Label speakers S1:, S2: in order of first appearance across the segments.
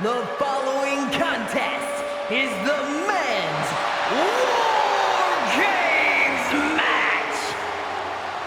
S1: The following contest is the men's War Games match.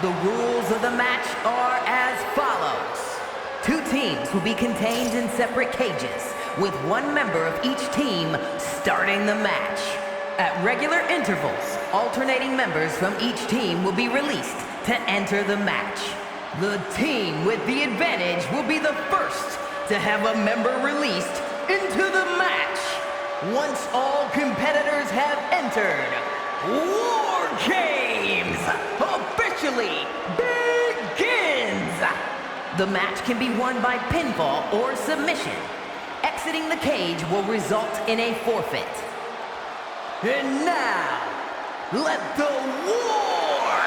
S1: The rules of the match are as follows. 2 teams will be contained in separate cages, with 1 member of each team starting the match. At regular intervals, alternating members from each team will be released to enter the match. The team with the advantage will be the first to have a member released into the match. Once all competitors have entered, War Games officially begins! The match can be won by pinfall or submission. Exiting the cage will result in a forfeit. And now, let the War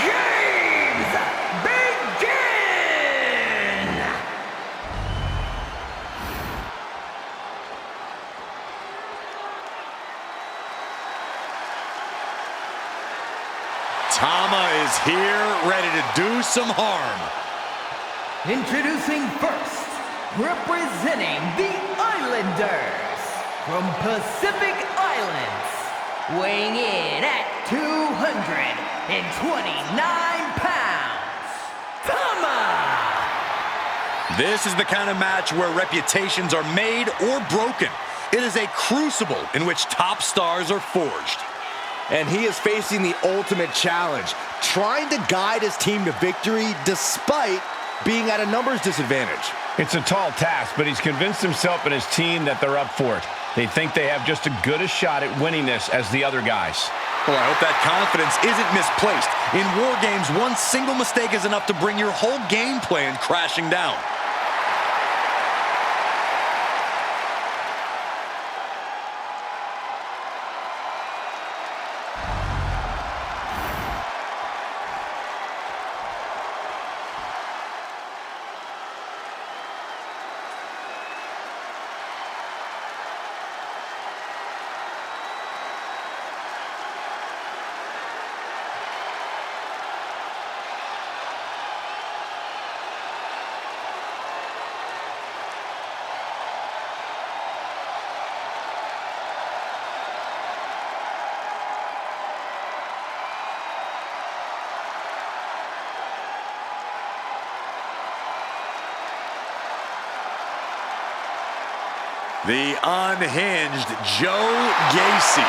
S1: Games begin!
S2: Tama is here, ready to do some harm.
S1: Introducing first, representing the Islanders from Pacific Islands, weighing in at 229 pounds, Tama!
S2: This is the kind of match where reputations are made or broken. It is a crucible in which top stars are forged.
S3: And he is facing the ultimate challenge, trying to guide his team to victory despite being at a numbers disadvantage.
S4: It's a tall task, but he's convinced himself and his team that they're up for it. They think they have just as good a shot at winning this as the other guys.
S2: Well, I hope that confidence isn't misplaced. In War Games, one single mistake is enough to bring your whole game plan crashing down. The unhinged Joe Gacy.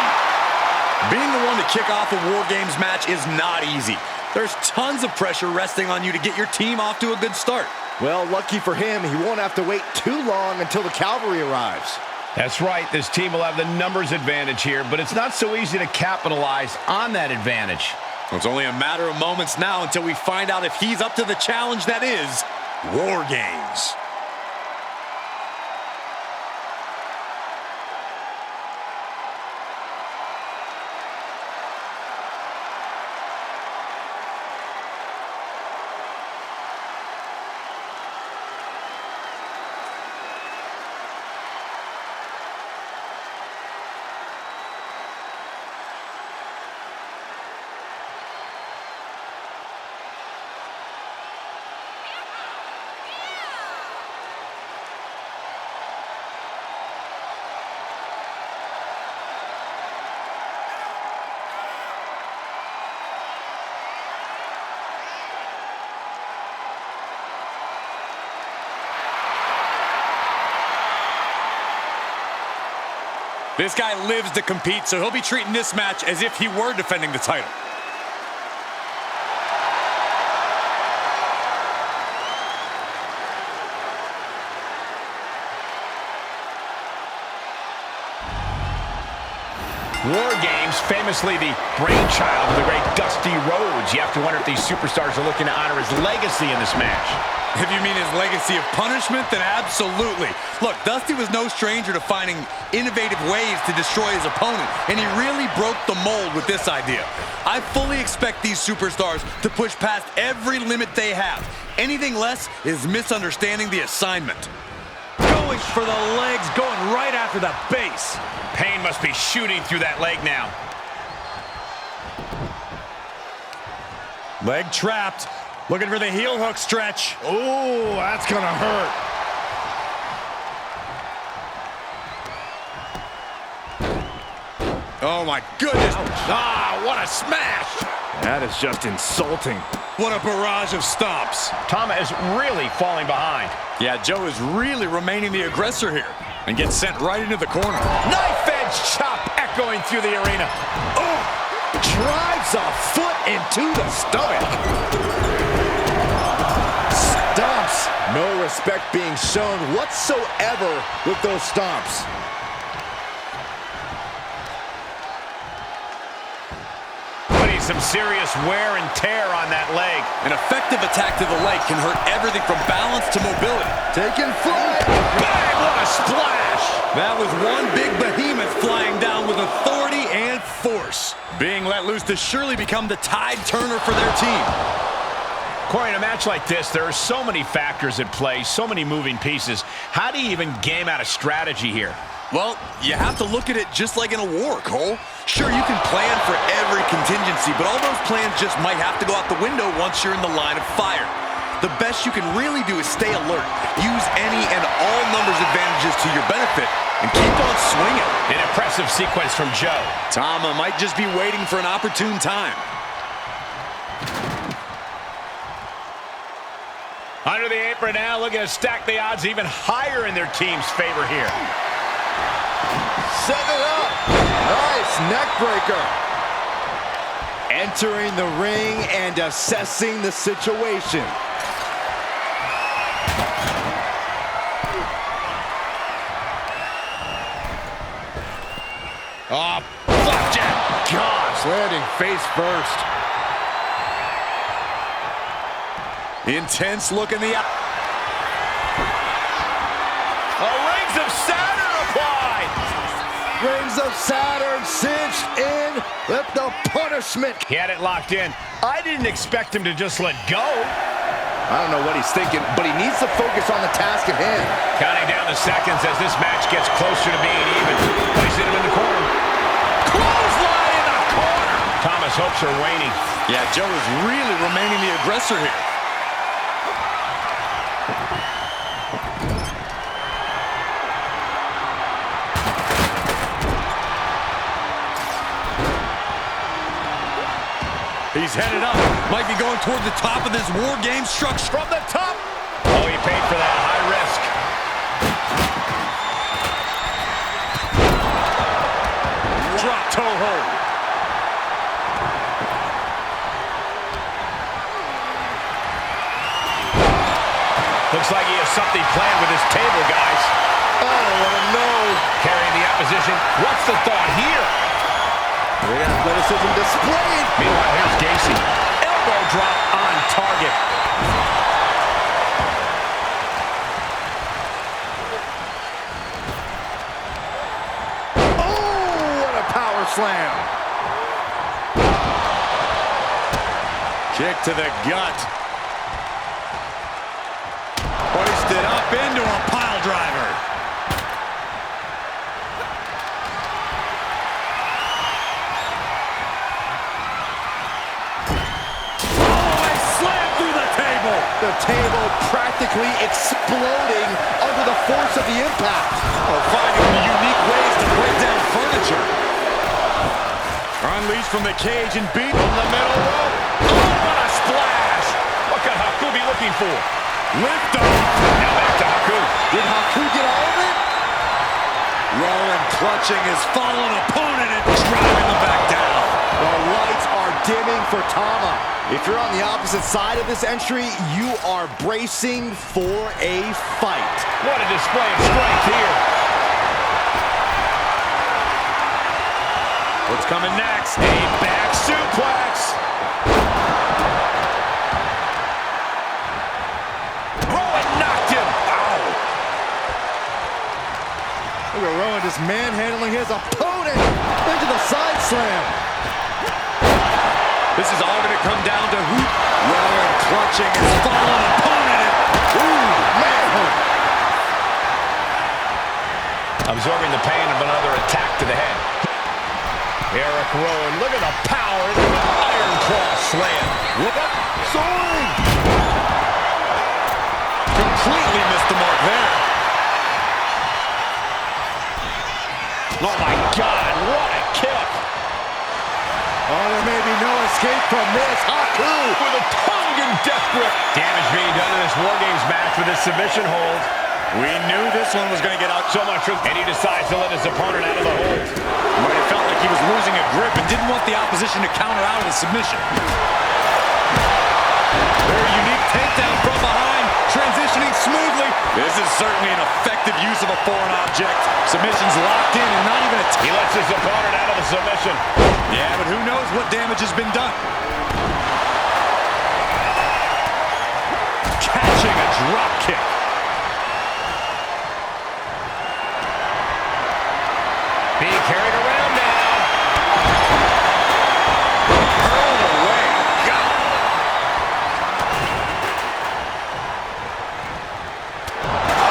S2: Being the one to kick off a War Games match is not easy. There's tons of pressure resting on you to get your team off to a good start.
S3: Well, lucky for him, he won't have to wait too long until the cavalry arrives.
S4: That's right, this team will have the numbers advantage here, but it's not so easy to capitalize on that advantage.
S2: It's only a matter of moments now until we find out if he's up to the challenge that is War Games. This guy lives to compete, so he'll be treating this match as if he were defending the title.
S4: War Games, famously the brainchild of the great Dusty Rhodes. You have to wonder if these superstars are looking to honor his legacy in this match.
S2: If you mean his legacy of punishment, then absolutely. Look, Dusty was no stranger to finding innovative ways to destroy his opponent, and he really broke the mold with this idea. I fully expect these superstars to push past every limit they have. Anything less is misunderstanding the assignment.
S5: Going for the legs, going right after the base.
S4: Pain must be shooting through that leg now.
S2: Leg trapped. Looking for the heel hook stretch.
S3: Oh, that's gonna hurt.
S2: Oh, my goodness. Ah, what a smash.
S3: That is just insulting.
S2: What a barrage of stomps.
S4: Tama is really falling behind.
S2: Yeah, Joe is really remaining the aggressor here and gets sent right into the corner.
S4: Knife edge chop echoing through the arena.
S3: Oh, drives a foot into the stomach. Stomps. No respect being shown whatsoever with those stomps.
S4: Putting some serious wear and tear on that leg.
S2: An effective attack to the leg can hurt everything from balance to mobility.
S3: Taking flight.
S4: Bang, what a splash.
S2: That was one big behemoth flying down with authority and force. Being let loose to surely become the tide turner for their team.
S4: Corey, in a match like this, there are so many factors at play, so many moving pieces. How do you even game out a strategy here?
S2: Well, you have to look at it just like in a war, Cole. Sure, you can plan for every contingency, but all those plans just might have to go out the window once you're in the line of fire. The best you can really do is stay alert. Use any and all numbers advantages to your benefit and keep on swinging.
S4: An impressive sequence from Joe.
S2: Tama might just be waiting for an opportune time.
S4: Under the apron now, looking to stack the odds even higher in their team's favor here.
S3: Set it up. Nice neck breaker. Entering the ring and assessing the situation.
S2: Oh, flapjack.
S3: Gosh, landing face first.
S2: Intense look in the eye.
S4: Rings of Saturn applied.
S3: Rings of Saturn cinched in. Let the punishment.
S4: He had it locked in. I didn't expect him to just let go.
S3: I don't know what he's thinking, but he needs to focus on the task at hand.
S4: Counting down the seconds as this match gets closer to being even. Placing him in the corner. Clothesline in the corner. Tama's hopes are waning.
S2: Yeah, Joe is really remaining the aggressor here. He's headed up. Might be going toward the top of this war game structure.
S4: From the top. Oh, he paid for that. High risk.
S2: Drop toe hold.
S4: Looks like he has something planned with his table, guys.
S3: Oh, what a no.
S4: Carrying the opposition. What's the thought here?
S3: Great athleticism displayed.
S4: Meanwhile, here's Gacy. Elbow drop on target.
S3: Oh, what a power slam.
S2: Kick to the gut. Hoisted up into a pile driver.
S3: The table practically exploding under the force of the impact.
S2: Or finding unique ways to break down furniture. Unleashed from the cage and beat from the middle rope.
S4: Oh, what a splash! What could Haku be looking for?
S2: Lift off.
S4: Now back to Haku.
S3: Did Haku get all of it?
S2: Rowan clutching his fallen opponent and driving him back down.
S3: The lights are dimming for Tama. If you're on the opposite side of this entry, you are bracing for a fight.
S4: What a display of strength here.
S2: What's coming next?
S4: A back suplex. Rowan knocked him. Ow.
S3: Look at Rowan just manhandling his opponent into the side slam.
S2: This is all going to come down to who. Rowan clutching his fallen opponent.
S3: Ooh, manhood.
S4: Absorbing the pain of another attack to the head. Eric Rowan, look at the power. Iron Claw slam.
S3: Look up, soaring.
S2: Completely missed the mark there.
S4: Oh my God, what a kick.
S3: there may be no escape from this. Haku
S4: With a tongue and death grip. Damage being done in this War Games match with his submission hold.
S2: We knew this one was going to get out
S4: So much truth. And he decides to let his opponent out of the hold.
S2: but it felt like he was losing a grip and didn't want the opposition to counter out of the submission. Very unique takedown from behind, transitioning smoothly. This is certainly an effective use of a foreign object. Submission's locked in and not even a
S4: He lets his opponent out of the submission.
S2: Yeah, but who knows what damage has been done. Catching a drop kick.
S4: Being carried around now.
S2: Hurled away. God.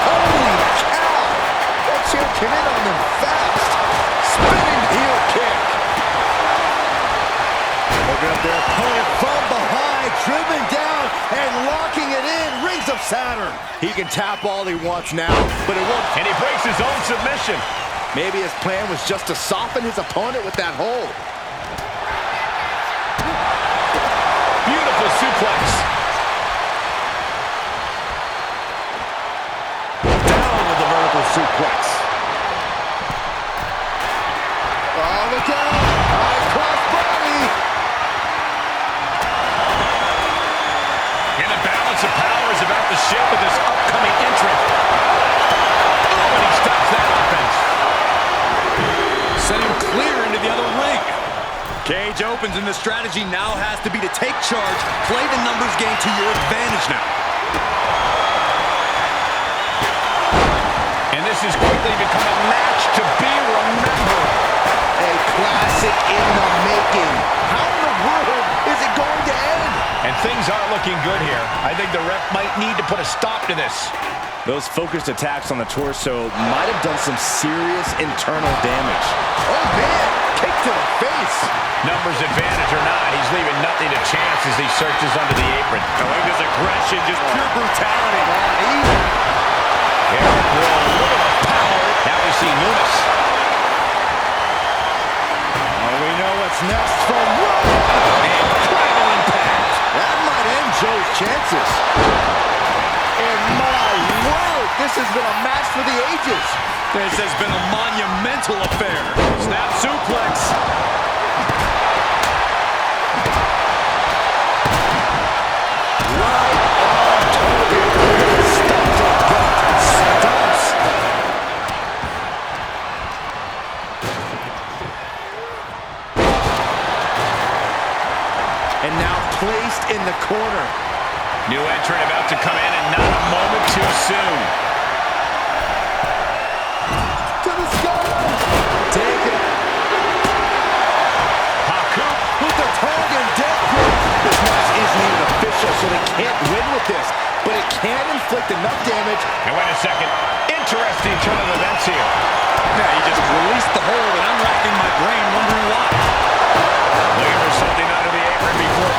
S3: Holy cow! That chair came in on them fast. Spinning heel kick. Looking at their opponent from behind, driven down and locking it in. Rings of Saturn. He can tap all he wants now, but it won't.
S4: And he breaks his own submission.
S3: Maybe his plan was just to soften his opponent with that hold.
S4: Beautiful suplex.
S2: Down with the vertical suplex.
S3: Oh, look out! High cross body!
S4: And the balance of power is about to shift with this upcoming entrant. Oh, and he stops that offense.
S2: Send him clear into the other ring. Cage opens and the strategy now has to be to take charge, play the numbers game to your advantage now.
S4: And this has quickly become a match to be remembered.
S3: A classic in the making. How in the world is it going to end?
S4: And things aren't looking good here. I think the ref might need to put a stop to this.
S3: Those focused attacks on the torso might have done some serious internal damage. Oh, man! Kick to the face!
S4: Numbers advantage or not, he's leaving nothing to chance as he searches under the apron.
S2: I like this aggression, just pure brutality.
S4: Eric Rowan, look at the power. Now we see Lumis.
S3: Oh, we know what's next from Wyatt.
S4: Incredible impact.
S3: That might end Joe's chances. And my word, this has been a match for the ages.
S2: This has been a monumental affair. Snap suplex.
S3: And now placed in the corner.
S4: New entrant about to come in and not a moment too soon.
S3: To the sky. Take it.
S4: Haku.
S3: With the tongue and death grip. This match isn't even official, so they can't win with this. But it can inflict enough damage.
S4: And wait a second. Interesting turn of events here.
S2: Yeah, he just released the hold and I'm racking my brain wondering why.
S4: Looking for something under the apron before.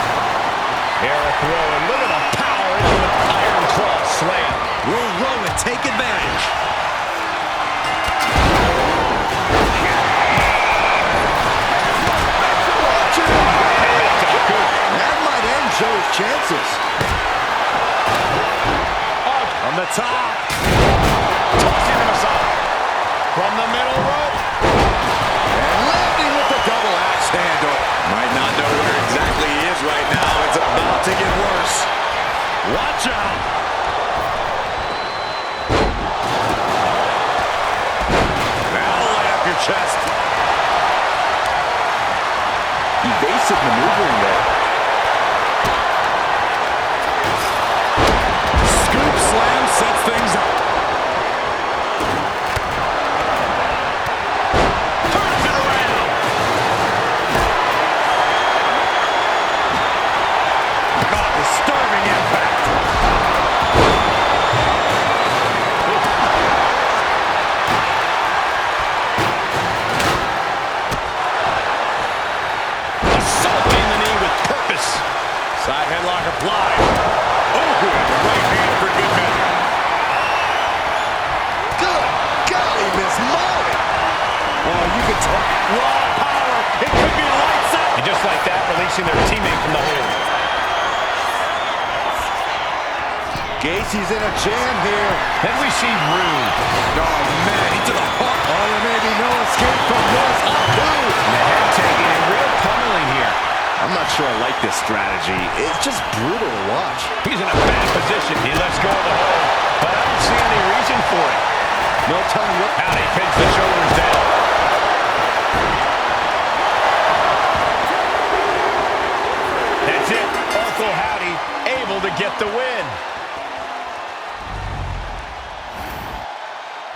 S4: Eric Rowan, look at the power into the Iron Claw slam.
S2: Will Rowan take advantage?
S3: That might end Joe's chances.
S2: On the top.
S4: Tossing him aside. From the middle rope.
S3: And landing with the double axe handle.
S2: Might not know where exactly he is right now. It's about to get worse. Watch out. Now light up your chest.
S3: Evasive maneuvering there.
S2: Scoop slam sets things up.
S3: Gacy's in a jam here.
S4: Then we see Rude.
S2: Oh, man, he to the heart.
S3: Oh, there may be no escape from this.
S4: And the head taking a real pummeling here.
S3: I'm not sure I like this strategy. It's just brutal to watch.
S4: He's in a bad position. He lets go of the hold, but I don't see any reason for it.
S3: No telling what.
S4: Howdy pins the shoulders down. That's it. Uncle Howdy able to get the win.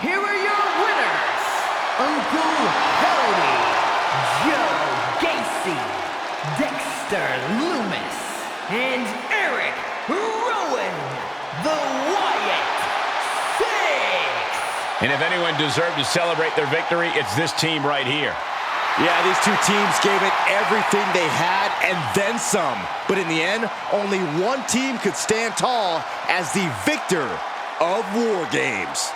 S1: Here are your winners, Uncle Howdy, Joe Gacy, Dexter Loomis, and Eric Rowan, the Wyatt Six.
S4: And if anyone deserved to celebrate their victory, it's this team right here.
S3: Yeah, these two teams gave it everything they had and then some. But in the end, only one team could stand tall as the victor of War Games.